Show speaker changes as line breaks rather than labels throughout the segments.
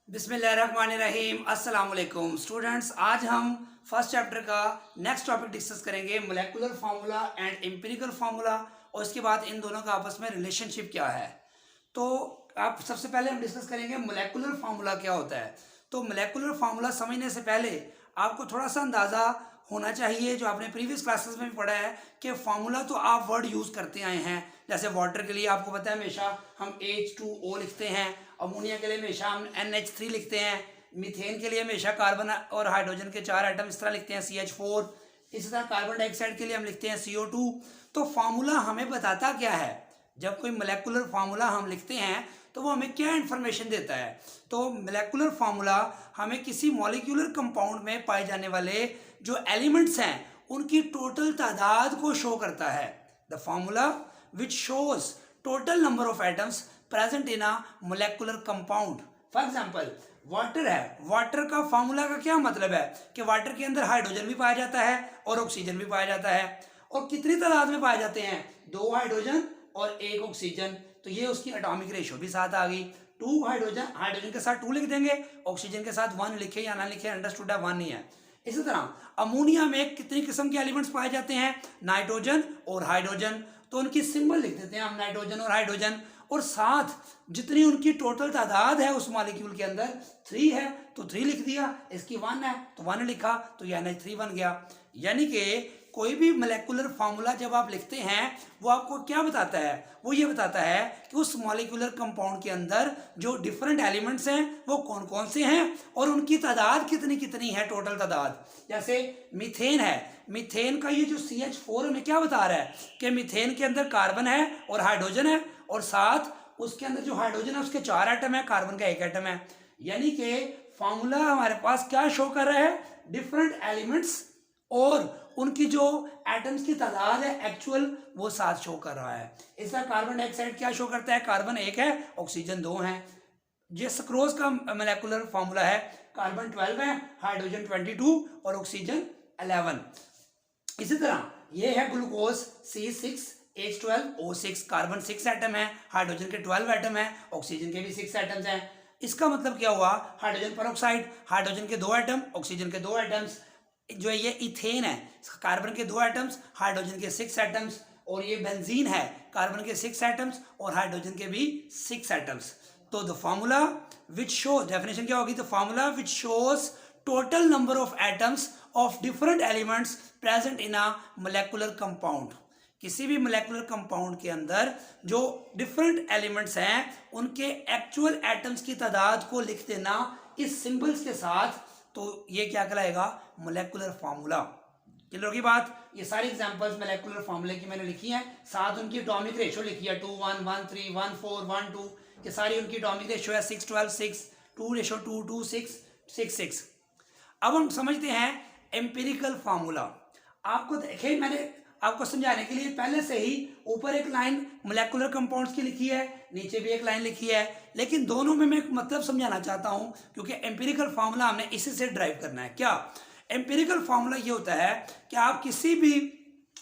बिस्मिल्लाहिर्रहमानिर्रहीम अस्सलाम वालेकुम स्टूडेंट्स। आज हम फर्स्ट चैप्टर का नेक्स्ट टॉपिक डिस्कस करेंगे, molecular formula and empirical formula, और इसके बाद इन दोनों का आपस में रिलेशनशिप क्या है। तो आप सबसे पहले हम डिस्कस करेंगे मोलेकुलर फार्मूला क्या होता है। तो मोलेकुलर फार्मूला समझने से पहले आपको थोड़ा सा अंदाज़ा होना चाहिए, जो आपने प्रीवियस क्लासेस में भी पढ़ा है कि फार्मूला तो आप वर्ड यूज़ करते आए हैं। जैसे वाटर के लिए आपको पता है हमेशा हम H2O लिखते हैं, अमोनिया के लिए हमेशा हम NH3 लिखते हैं, मीथेन के लिए हमेशा कार्बन और हाइड्रोजन के 4 एटम इस तरह लिखते हैं CH4। इसी तरह कार्बन डाइऑक्साइड के लिए हम लिखते हैं CO2। तो फार्मूला हमें बताता क्या है, जब कोई मोलेकुलर फार्मूला हम लिखते हैं तो वो हमें क्या इन्फॉर्मेशन देता है। तो मोलेकुलर फार्मूला हमें किसी मॉलिक्यूलर कंपाउंड में पाए जाने वाले जो एलिमेंट्स हैं उनकी टोटल तादाद को शो करता है। The formula which shows total number of atoms present in a molecular compound. For example water है, वाटर का फार्मूला का क्या मतलब है कि वाटर के अंदर हाइड्रोजन भी पाया जाता है और ऑक्सीजन भी पाया जाता है। और कितनी तादाद में पाए जाते हैं? 2 हाइड्रोजन और 1 ऑक्सीजन। तो ये उसकी एटॉमिक रेशियो भी साथ आ गई। 2 हाइड्रोजन, हाइड्रोजन के साथ 2 लिख देंगे, ऑक्सीजन के साथ 1 लिखे या ना लिखे, अंडरस्टूड है, 1 ही है। इसी तरह अमोनिया में कितनी किस्म के एलिमेंट्स पाए जाते हैं? नाइट्रोजन और हाइड्रोजन। तो उनकी सिंबल लिख देते हैं हम, नाइट्रोजन और हाइड्रोजन। और साथ जितनी उनकी टोटल तादाद है उस मॉलिक्यूल के अंदर 3 है तो 3 लिख दिया, इसकी 1 है तो 1 लिखा, तो ये NH3 बन गया। यानी कि कोई भी मोलेकुलर फार्मूला जब आप लिखते हैं वो आपको क्या बताता है? वो ये बताता है कि उस मॉलिक्यूलर कंपाउंड के अंदर जो डिफरेंट एलिमेंट्स हैं वो कौन कौन से हैं और उनकी तादाद कितनी कितनी है, टोटल तादाद। जैसे मीथेन है, मीथेन का ये जो CH4 हमें क्या बता रहा है कि मीथेन के अंदर कार्बन है और हाइड्रोजन है, और साथ उसके अंदर जो हाइड्रोजन है उसके 4 एटम है, कार्बन का 1 एटम है। यानी कि फार्मूला हमारे पास क्या शो कर रहा है? डिफरेंट एलिमेंट्स और उनकी जो एटम्स की तादाद है एक्चुअल वो साथ शो कर रहा है। इसका कार्बन डाइऑक्साइड क्या शो करता है? कार्बन 1 है, ऑक्सीजन 2 है। ये सक्रोज का मोलेकुलर फार्मूला है, कार्बन 12 है, हाइड्रोजन 22 और ऑक्सीजन 11। इसी तरह ये है ग्लूकोज C6H12O6, कार्बन 6 एटम है, हाइड्रोजन के 12 एटम है, ऑक्सीजन के भी 6 एटम्स हैं। इसका मतलब क्या हुआ? हाइड्रोजन पेरोक्साइड, हाइड्रोजन के 2 एटम, ऑक्सीजन के 2 एटम्स। जो ये इथेन है, कार्बन के 2 एटम्स, हाइड्रोजन के 6 एटम्स। और ये बेंजीन है, कार्बन के 6 एटम्स और हाइड्रोजन के भी 6 एटम्स। तो the formula which show, definition क्या होगी? The formula which shows total number of atoms of different elements present in a molecular compound. किसी भी मोलेकुलर कंपाउंड के अंदर जो डिफरेंट एलिमेंट्स हैं उनके एक्चुअल एटम्स की तादाद को लिख देना इस सिंबल्स के साथ, तो ये क्या कहलाएगा? Molecular formula. क्लियर होगी बात? ये सारी एग्जांपल्स मोलेकुलर फार्मूले की मैंने लिखी हैं, साथ उनकी एटॉमिक रेशियो लिखी है 2 1 1 3 1 4 1 2। ये सारी उनकी एटॉमिक रेशियो है 6 12 6 2:2 2 6 6 6। अब हम समझते हैं एम्पिरिकल फार्मूला। आपको देखे, मैंने आपको समझाने के लिए पहले से ही ऊपर एक लाइन मोलेकुलर कंपाउंड्स की लिखी है, नीचे भी एक लाइन लिखी है, लेकिन दोनों में मैं एक मतलब समझाना चाहता हूं क्योंकि एम्पिरिकल फार्मूला हमने इसी से ड्राइव करना है। क्या एम्पिरिकल फार्मूला? ये होता है कि आप किसी भी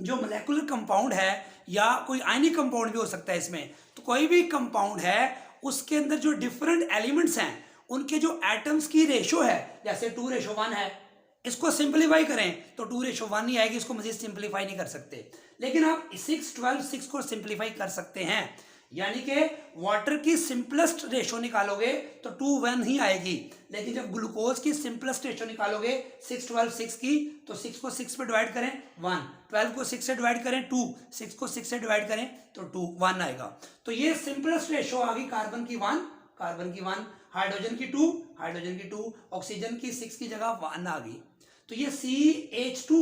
जो मोलेकुलर कंपाउंड है या कोई आयनिक कंपाउंड भी हो सकता है इसमें, तो कोई भी कंपाउंड है उसके अंदर जो डिफरेंट एलिमेंट्स हैं उनके जो एटम्स की रेशो है, जैसे 2:1 है, इसको सिंप्लीफाई करें तो 2:1 ही आएगी, इसको मजीद सिंप्लीफाई नहीं कर सकते। लेकिन आप 6 12 6 को सिंप्लीफाई कर सकते हैं। यानी कि वाटर की सिंपलेस्ट रेशो निकालोगे तो 2 1 ही आएगी, लेकिन जब ग्लूकोज की सिंपलेस्ट रेशो निकालोगे 6 12 6 की, तो 6 को 6 पे डिवाइड करें 1, 12 को 6 से डिवाइड करें 2, 6 को 6 से डिवाइड करें तो 2 1 आएगा। तो ये सिंपलेस्ट रेशो आ गई कार्बन की 1, कार्बन की 1, हाइड्रोजन की 2, हाइड्रोजन की 2, ऑक्सीजन की 6 की जगह 1 आ गई। तो ये CH2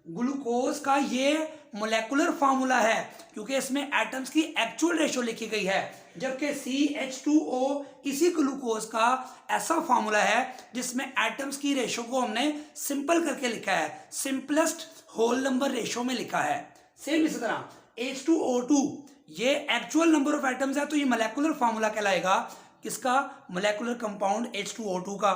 ग्लूकोज का ये मोलेकुलर फार्मूला है क्योंकि इसमें एटम्स की एक्चुअल रेशो लिखी गई है, जबकि CH2O इसी ग्लूकोज का ऐसा फार्मूला है जिसमें एटम्स की रेशो को हमने सिंपल करके लिखा है, सिंपलेस्ट होल नंबर रेशो में लिखा है। सेम इसी तरह H2O2 ये एक्चुअल नंबर ऑफ एटम्स है, तो ये मोलेकुलर फार्मूला कहलाएगा किसका? मोलेकुलर कंपाउंड H2O2 का,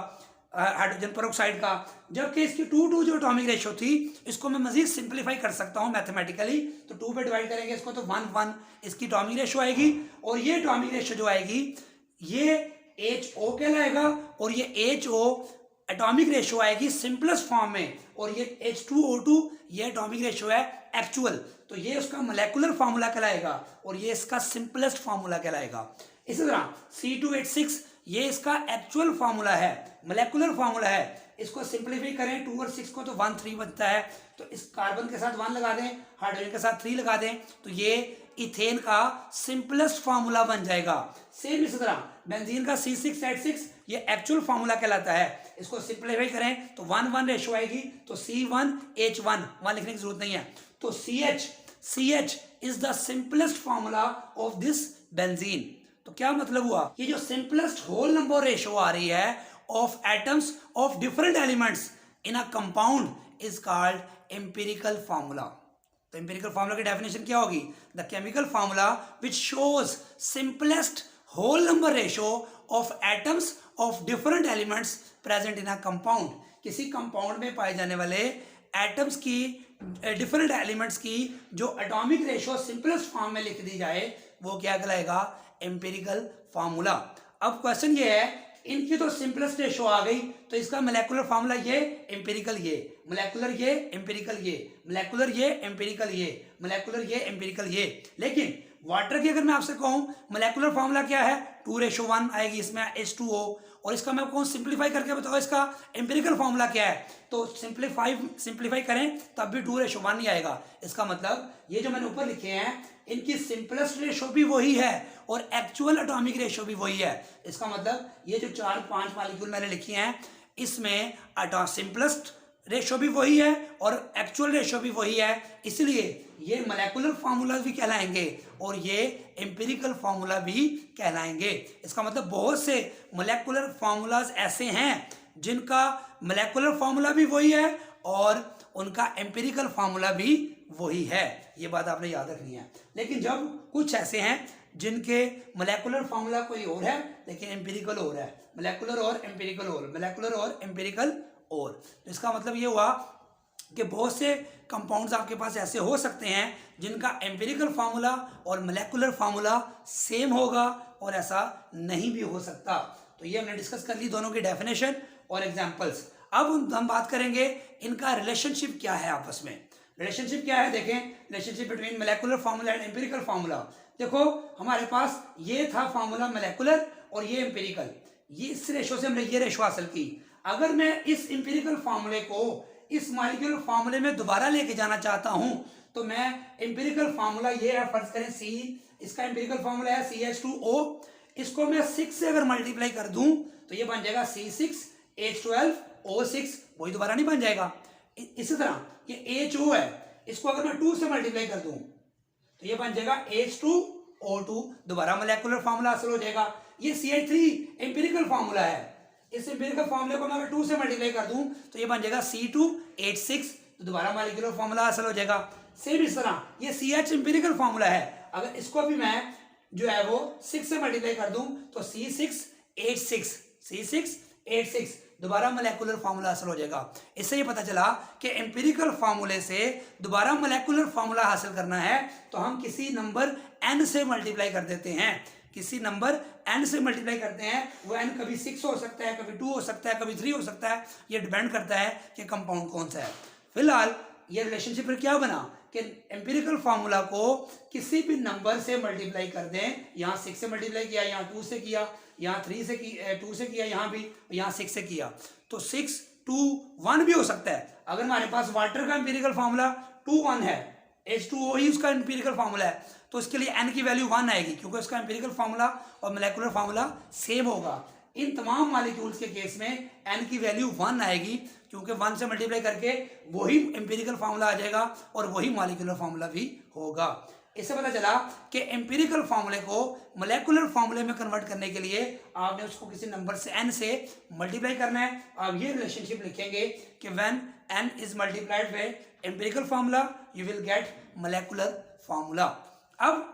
हाइड्रोजन पेरोक्साइड का। जबकि इसकी 2 2 जो एटॉमिक रेशियो थी इसको मैं मजीद सिंप्लीफाई कर सकता हूं मैथमेटिकली, तो 2 पे डिवाइड करेंगे इसको तो 1 1 इसकी एटॉमिक रेशियो आएगी, और ये एटॉमिक रेशियो जो आएगी ये HO कहलाएगा और ये HO एटॉमिक रेशो आएगी सिंपलेस्ट फॉर्म में, और ये H2O2 ये एटॉमिक रेशो है एक्चुअल, तो ये उसका मोलेकुलर फार्मूला कहलाएगा और ये इसका सिंपलेस्ट फार्मूला कहलाएगा। इसी तरह C2H6 ये इसका एक्चुअल फार्मूला है, मोलेकुलर फार्मूला है। इसको सिंप्लीफाई करें 2 और 6 को तो 1 3 बचता है, तो इस कार्बन के साथ 1 लगा दें, हाइड्रोजन के साथ 3 लगा दें, तो ये इथेन का सिंपलेस्ट फार्मूला बन जाएगा। सेम इसी तरह बेंजीन का C6H6 ये एक्चुअल फार्मूला कहलाता है। इसको सिंप्लीफाई करें तो 1:1 रेशो आएगी, तो C1H1 1 लिखने की जरूरत नहीं है, तो CH is the simplest formula of this benzene. तो क्या मतलब हुआ, ये जो सिंपलेस्ट होल नंबर रेशो आ रही है of atoms of different elements in a compound is called empirical formula. तो एम्पिरिकल फार्मूला की डेफिनेशन क्या होगी, the chemical formula which shows simplest whole number ratio of atoms of different elements present in a compound. किसी compound में पाए जाने वाले atoms की डिफरेंट एलिमेंट्स की जो एटॉमिक रेशो सिंपलेस्ट फॉर्म में लिख दी जाए वो क्या कहलाएगा, एम्पिरिकल फार्मूला। अब क्वेश्चन ये है, इनकी तो सिंपलेस्ट रेशो आ गई, तो इसका मोलेकुलर फार्मूला ये, एम्पिरिकल ये, मोलेकुलर ये, एम्पिरिकल ये, मोलेकुलर ये, एम्पिरिकल ये, मोलेकुलर ये, एम्पिरिकल ये। लेकिन वाटर की अगर मैं आपसे कहूं मोलेकुलर फार्मूला क्या है, 2:1 आएगी इसमें H2O, और इसका मैं कहूँ सिंप्लीफाई करके बताओ इसका एम्पिरिकल फार्मूला क्या है, तो सिंप्लीफाई करें तब भी 2:1 ही आएगा। इसका मतलब ये जो मैंने ऊपर लिखे हैं इनकी सिंपलेस्ट रेशो भी वही है और एक्चुअल एटॉमिक रेशो भी वही है। इसका मतलब ये जो 4-5 मॉलिक्यूल मैंने लिखी हैं इसमें सिंपलेस्ट रेशो भी वही है और एक्चुअल रेशो भी वही है, इसलिए ये मोलेकुलर फार्मूला भी कहलाएंगे और ये एम्पिरिकल फार्मूला भी कहलाएंगे। इसका मतलब बहुत से मोलेकुलर फार्मूलाज ऐसे हैं जिनका मोलेकुलर फार्मूला भी वही है और उनका एम्पिरिकल फार्मूला भी वही है, ये बात आपने याद रखनी है। लेकिन जब कुछ ऐसे हैं जिनके मोलेकुलर फार्मूला कोई और है लेकिन एम्पिरिकल और है, मोलेकुलर और एम्पिरिकल और, मोलेकुलर और एम्पिरिकल और, तो इसका मतलब ये हुआ कि बहुत से कंपाउंड्स आपके पास ऐसे हो सकते हैं जिनका एम्पिरिकल फार्मूला और मोलेकुलर फार्मूला सेम होगा और ऐसा नहीं भी हो सकता। तो ये हमने डिस्कस कर ली दोनों की डेफिनेशन और एग्जांपल्स। अब हम बात करेंगे इनका रिलेशनशिप क्या है आपस में। रिलेशनशिप क्या है देखें, relationship between molecular formula and empirical formula. देखो हमारे पास ये था फार्मूला मोलेकुलर और ये एम्पिरिकल, ये इस रेशो से हमने ये रेशो हासिल की। अगर मैं इस एम्पिरिकल फार्मूले को इस मॉलिक्यूलर फार्मूले में दोबारा लेके जाना चाहता हूं तो मैं एम्पिरिकल फार्मूला ये है, फर्ज करें C, इसका एम्पिरिकल फार्मूला है CH2O, इसको मैं 6 से अगर मल्टीप्लाई कर दूं तो ये बन जाएगा C6H12O6, वही दोबारा नहीं बन जाएगा। इसी तरह ये HO है, इसको अगर मैं 2 से मल्टीप्लाई कर दूं तो ये बन जाएगा H2O2, दोबारा मोलेकुलर फार्मूला हासिल हो जाएगा। ये CH3 एम्पिरिकल फार्मूला है, इस एम्पिरिकल फार्मूले को मैं अगर 2 से मल्टीप्लाई कर दूं तो ये बन जाएगा C2H6, तो दोबारा मोलेकुलर फार्मूला हासिल हो जाएगा। सेम इस तरह ये CH एम्पिरिकल फार्मूला है, अगर इसको भी मैं जो है वो 6 से मल्टीप्लाई कर दूं तो C6H6 दोबारा मोलेकुलर फार्मूला हासिल हो जाएगा। इससे ये पता चला कि एम्पिरिकल फार्मूले से दोबारा मोलेकुलर फार्मूला हासिल करना है तो हम किसी नंबर n से मल्टीप्लाई कर देते हैं, किसी नंबर n से मल्टीप्लाई करते हैं। वो n कभी 6 हो सकता है, कभी 2 हो सकता है, कभी 3 हो सकता है, ये डिपेंड करता है कि कंपाउंड कौन सा है। फिलहाल ये रिलेशनशिप फिर क्या बना कि एम्पिरिकल फार्मूला को किसी भी नंबर से मल्टीप्लाई कर दें, यहाँ 6 से मल्टीप्लाई किया, यहाँ 2 से किया, यहाँ 2 से किया, यहाँ भी, यहाँ 6 से किया, तो 6 2 1 भी हो सकता है। अगर हमारे पास वाटर का एम्पिरिकल फार्मूला 2 1 है, H2O ही उसका एम्पिरिकल फार्मूला है, तो इसके लिए n की वैल्यू 1 आएगी क्योंकि उसका एम्पिरिकल फार्मूला और मोलेकुलर फार्मूला सेम होगा। इन तमाम मॉलिक्यूल्स के केस में n की वैल्यू 1 आएगी क्योंकि 1 से मल्टीप्लाई करके वही एम्पिरिकल फार्मूला आ जाएगा और वही मॉलिक्यूलर फार्मूला भी होगा। इससे पता चला कि एम्पिरिकल फार्मूले को मोलेकुलर फार्मूले में कन्वर्ट करने के लिए आपने उसको किसी नंबर से n से मल्टीप्लाई करना है। आप ये रिलेशनशिप लिखेंगे कि when n is multiplied by empirical formula you will get molecular formula. अब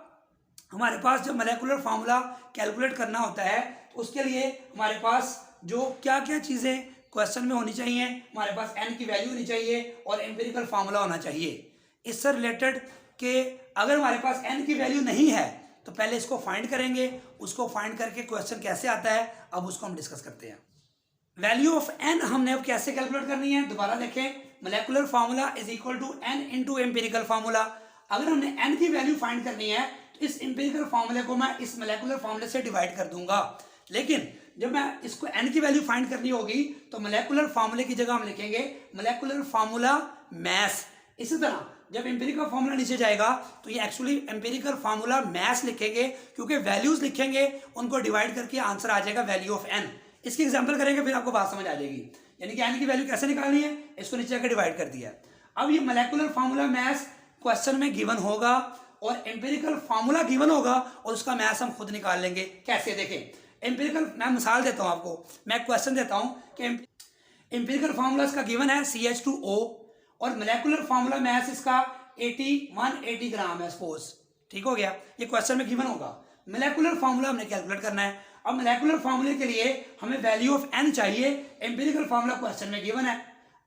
हमारे पास जब मोलेकुलर फार्मूला कैलकुलेट करना होता है तो उसके लिए हमारे पास जो क्या क्या चीज़ें क्वेश्चन में होनी चाहिए, हमारे पास n की वैल्यू होनी चाहिए और एम्पिरिकल फार्मूला होना चाहिए। इससे रिलेटेड कि अगर हमारे पास n की वैल्यू नहीं है तो पहले इसको फाइंड करेंगे, उसको फाइंड करके क्वेश्चन कैसे आता है अब उसको हम डिस्कस करते हैं। वैल्यू ऑफ एन हमने अब कैसे कैलकुलेट करनी है, दोबारा देखें, molecular formula is equal to n into empirical formula. अगर हमने एन की वैल्यू फाइंड करनी है तो इस एम्पिरिकल फार्मूले को मैं इस मोलेकुलर फार्मूले से डिवाइड कर दूंगा। लेकिन जब मैं इसको एन की वैल्यू फाइंड करनी होगी तो मोलेकुलर फार्मूले की जगह हम लिखेंगे मोलेकुलर फार्मूला मैस। इसी तरह जब एम्पिरिकल फार्मूला नीचे जाएगा तो ये एक्चुअली एम्पिरिकल फार्मूला मैस लिखेंगे, क्योंकि वैल्यूज लिखेंगे उनको डिवाइड करके आंसर आ जाएगा वैल्यू ऑफ एन। इसकी एग्जांपल करेंगे फिर आपको बात समझ आ जाएगी। यानी कि एन की वैल्यू कैसे निकालनी है, इसको नीचे आकर डिवाइड कर दिया। अब ये मोलेकुलर फार्मूला मैस क्वेश्चन में गिवन होगा और एम्पिरिकल फार्मूला गिवन होगा और उसका मैथ्स हम खुद निकाल लेंगे। कैसे, देखें एम्पिरिकल, मैं मिसाल देता हूं आपको, मैं क्वेश्चन देता हूं कि एम्पिरिकल फार्मूला इसका गिवन है CH2O और मोलेकुलर फार्मूला मैथ्स इसका 180 ग्राम है सपोज, ठीक हो गया, ये क्वेश्चन में गिवन होगा। मोलेकुलर फार्मूला हमने कैलकुलेट करना है। अब मोलेकुलर फार्मूले के लिए हमें वैल्यू ऑफ एन चाहिए, एम्पिरिकल फार्मूला क्वेश्चन में गिवन है।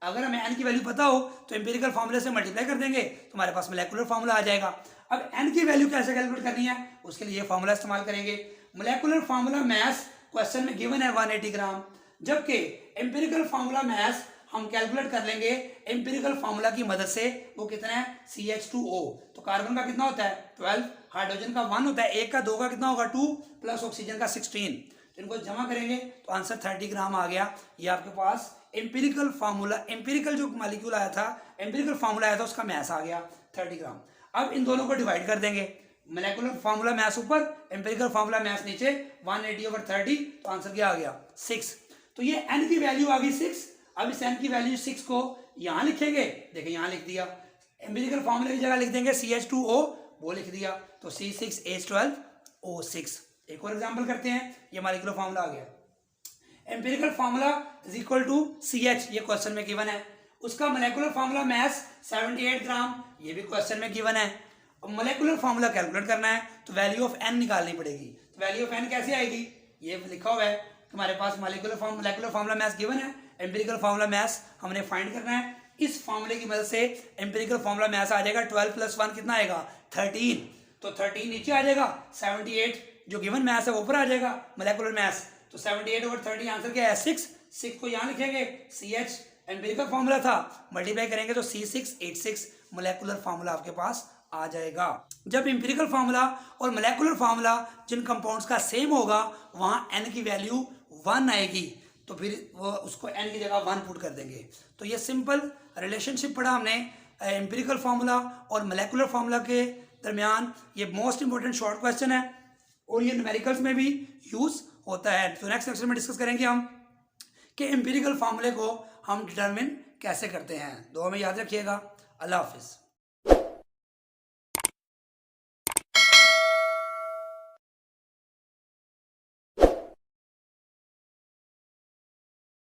अगर हमें एन की वैल्यू पता हो तो एम्पिरिकल फार्मूले से मल्टीप्लाई कर देंगे तो हमारे पास मोलेकुलर फार्मूला आ जाएगा। अब एन की वैल्यू कैसे कैलकुलेट करनी है, उसके लिए फार्मूला इस्तेमाल करेंगे। मोलेकुलर फार्मूला मैस क्वेश्चन में गिवन है 180 ग्राम, जबकि एम्पिरिकल फार्मूला मैस हम कैलकुलेट कर लेंगे एम्पिरिकल फार्मूला की मदद से। वो कितना है, CH2O। तो कार्बन का कितना होता है 12, हाइड्रोजन का 1 होता है, एक का 2 का कितना होगा 2 प्लस ऑक्सीजन का 16। तो इनको जमा करेंगे तो आंसर 30 ग्राम आ गया। ये आपके पास एम्पिरिकल फार्मूला, एम्पिरिकल जो मॉलिक्यूल आया था, एम्पिरिकल फार्मूला आया था, उसका मैस आ गया 30 ग्राम। अब इन दोनों को डिवाइड कर देंगे, मोलेकुलर फार्मूला मैस ऊपर, एम्पिरिकल फार्मूला मैस नीचे, 180/30, तो आंसर क्या आ गया 6। तो ये n की वैल्यू आ गई 6। अब इस n की वैल्यू 6 को यहां लिखेंगे, देखिए यहां लिख दिया, एम्पिरिकल फार्मूले की जगह लिख देंगे CH2O, वो लिख दिया, तो C6H12O6। एक और एग्जांपल करते हैं, ये मॉलिक्यूलर फार्मूला आ गया, empirical formula is equal to CH, ये क्वेश्चन में गिवन है, उसका मोलेकुलर फार्मूला मैस 78 ग्राम, ये भी क्वेश्चन में गिवन है। अब मोलेकुलर फार्मूला कैलकुलेट करना है तो वैल्यू ऑफ n निकालनी पड़ेगी। तो वैल्यू ऑफ n कैसे आएगी, ये लिखा हुआ है कि हमारे पास मोलेकुलर फार्मूला मैस गिवन है, एम्पिरिकल फार्मूला मैस हमने फाइंड करना है। इस फार्मूले की मदद से एम्पिरिकल फार्मूला मैस आ जाएगा 12 + 1 कितना आएगा 13, तो 13 नीचे आ जाएगा, 78 जो गिवन मैस है वो ऊपर आ जाएगा मोलेकुलर मैस, तो 78/30 आंसर क्या है 6 को यहाँ लिखेंगे, CH एम्पिरिकल फार्मूला था, मल्टीप्लाई करेंगे तो C6H6 मोलेकुलर फार्मूला आपके पास आ जाएगा। जब एम्पिरिकल फार्मूला और मोलेकुलर फार्मूला जिन कंपाउंड्स का सेम होगा वहां n की वैल्यू 1 आएगी, तो फिर वो उसको n की जगह 1 पुट कर देंगे। तो ये सिंपल रिलेशनशिप पढ़ा हमने एम्पिरिकल फार्मूला और मोलेकुलर फार्मूला के दरमियान। ये मोस्ट इंपॉर्टेंट शॉर्ट क्वेश्चन है और ये न्यूमेरिकल्स में भी यूज होता है। तो नेक्स्ट लेक्चर में डिस्कस करेंगे हम कि एम्पिरिकल फार्मूले को हम डिटरमिन कैसे करते हैं। दुआ में याद रखिएगा। अल्लाह हाफिज़।